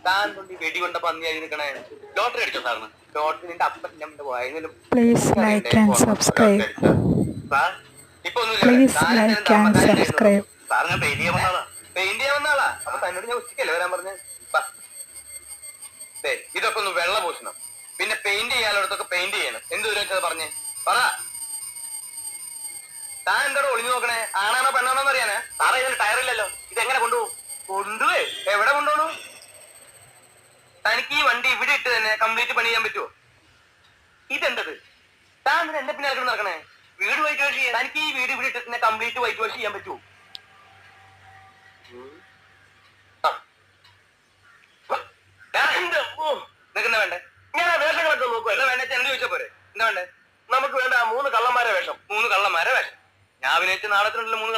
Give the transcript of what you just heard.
താൻ കൊണ്ട് വെടി കൊണ്ട പന്നിയായി നിൽക്കണേ. ലോട്ടറി അടിച്ചോ സാറിന്? ലോട്ടറി നിന്റെ അപ്പൻ വായനലും. Please like and subscribe. ഇപ്പൊ Please like and subscribe. Sir ഞാൻ പെയിന്റ് ചെയ്യാൻ വന്നാളാ. പെയിന്റ് ചെയ്യാൻ വന്നാളാ. അപ്പൊ തന്നോട് ഞാൻ ഉച്ചക്കല്ലേ വരാൻ പറഞ്ഞേ. ഇതൊക്കെ ഒന്ന് വെള്ള പൂശണം, പിന്നെ പെയിന്റ് ചെയ്യാനുള്ളടത്തൊക്കെ പെയിന്റ് ചെയ്യണം. എന്ത് ദൂരം വെച്ചത് പറഞ്ഞേ പറ. താൻ എന്തോടെ ഒളിഞ്ഞു നോക്കണേ? ആണാണോ പെണ്ണാണോന്ന് അറിയാനാ? സാറേ ഇതിന് ടയറില്ലല്ലോ, ഇതെങ്ങനെ കൊണ്ടുപോകും? കൊണ്ടുപോയി എവിടെ കൊണ്ടുപോകണു? തനിക്ക് ഈ വണ്ടി ഇവിടെ ഇട്ട് തന്നെ കംപ്ലീറ്റ് പണി ചെയ്യാൻ പറ്റുമോ? ഇതെന്തത്? താൻ എന്റെ പിന്നെ നടക്കണേ? വീട് വൈറ്റ് വാഷ് ചെയ്യാൻ തനിക്ക് ഈ വീട് ഇവിടെ ഇട്ട് തന്നെ കംപ്ലീറ്റ് വൈറ്റ് വാഷ് ചെയ്യാൻ പറ്റുമോ? നിൽക്കുന്ന വേണ്ടേ? ഞാൻ ആ വേഷങ്ങളൊക്കെ നോക്കുക. എന്താ വേണ്ട എന്നോട് ചോദിച്ചാ പോരെ? എന്താ വേണ്ടേ? നമുക്ക് വേണ്ട 3 കള്ളന്മാരെ വേഷം. 3 കള്ളന്മാരെ വേഷം ഞാൻ അഭിനയിച്ച നാടകത്തിനുണ്ടല്ലോ 3